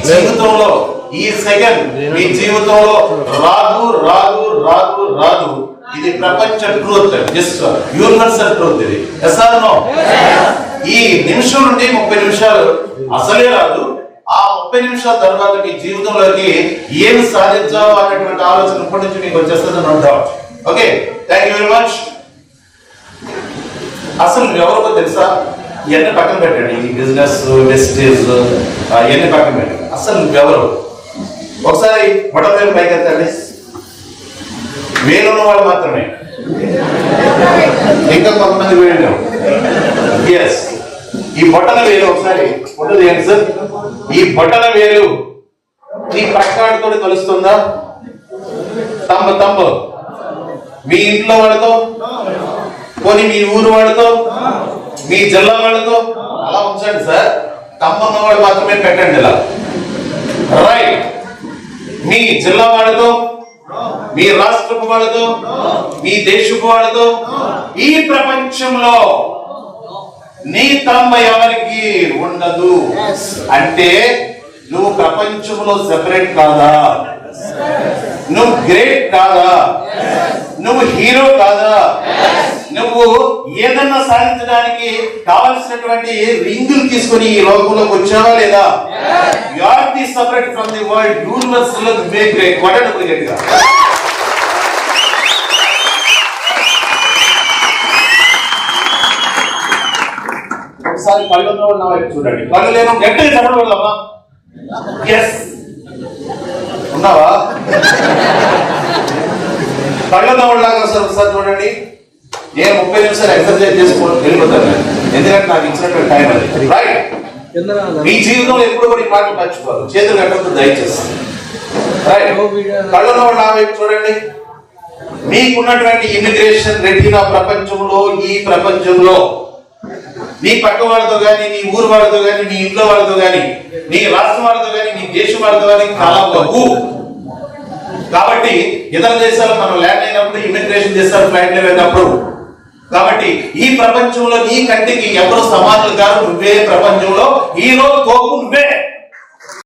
జీవితంలో ఈ సెకండ్ మీ జీవితంలో రాదు రాదు రాదు రాదు. ఇది ప్రపంచ ట్రూత్, జస్ట్ యూనివర్సల్ ట్రూత్. ఇది ఎస్ ఆర్ నో? ఈ నిమిషం నుండి 30 నిమిషాలు అసలే రాదు. ఆ 30 నిమిషాల తర్వాత మీ జీవితంలోకి ఏమి సాధించావు అనేటువంటి ఆలోచన ఇప్పటి నుంచి మీకు వచ్చేస్తుంది, no doubt. Okay, thank you very much. అసలు ఎవరికో తెలుసా? ఇవన్నీ పక్కన పెట్టండి, ఈ బిజినెస్ వెస్టేజ్ ఇవన్నీ పక్కన పెట్టండి. అసలు నువ్వెవరు? ఒకసారి బొటవేలు పైకి ఎత్తండి. వేలున్న వాళ్ళు మాత్రమే, ఇంకా కొంతమంది వేయలేము. ఎస్, ఈ బొటన వేలు ఒకసారి ఉంటుంది ఏంటి సార్? ఈ బొటన వేలు నీ ప్రక్కడితో కలుస్తుందా? తమ్మ మీ ఇంట్లో వాళ్ళతో, పోనీ మీ ఊరు వాళ్ళతో, మీ జిల్లా వాళ్ళతో అలా ఉంచండి సార్. తమ్మున్న వాళ్ళు మాత్రమే పెట్టండి ఇలా. రైట్, మీ జిల్లా వాళ్ళతో, మీ రాష్ట్రపు వాళ్ళతో, మీ దేశపు వాళ్ళతో, ఈ ప్రపంచంలో నీ తమ్మ ఎవరికి ఉండదు. అంటే నువ్వు ప్రపంచంలో సెపరేట్ కాదా? నువ్వు గ్రేట్ కాదా? నువ్వు హీరో కాదా? నువ్వు ఏదన్నా సాధించడానికి కావలసినటువంటి రింగులు తీసుకుని ఈ లోకంలోకి వచ్చావా లేదా? You are the separate from the world, universal make great. కొట్టండి గట్టిగా. ఒకసారి కళ్ళు ఉన్న వాళ్ళు నా వైపు చూడండి. కళ్ళు లేను గట్టిగా చదవగలమా? ఎస్, ఉన్నావా? కళ్ళు ఉన్న వాళ్ళలాగా ఒకసారి చూడండి. నేను 30 నిమిషాలు ఎక్సర్సైజ్ చేసుకొని వెళ్ళిపోతాను, ఎందుకంటే నాకు ఇచ్చినటువంటి టైం అది. రైట్, మీ జీవితంలో ఎప్పుడు కూడా ఈ పాటలు పంచుకోవాలి. చేతులు కట్టొద్దు దయచేసి. రైట్, కళ్ళు ఉన్న వాళ్ళు నా వైపు చూడండి. మీకున్నటువంటి ఇమిగ్రేషన్ రెటీనా ప్రపంచంలో, ఈ ప్రపంచంలో నీ పక్క వాళ్ళతో కానీ, నీ ఊరు వాళ్ళతో కానీ, నీ ఇంట్లో వాళ్ళతో కానీ, నీ రాష్ట్రం వాళ్ళతో కానీ, నీ దేశం వాళ్ళతో కానీ కలవకు. కాబట్టి ఇతర దేశాలు మనం ల్యాండ్ అయినప్పుడు ఇమిగ్రేషన్ చేస్తారు, ఫ్లైట్ లో వెళ్ళినప్పుడు. కాబట్టి ఈ ప్రపంచంలో నీ కంటికి ఎవరు సమానులు కాదు. నువ్వే ప్రపంచంలో హీరో, తోపు నువ్వే.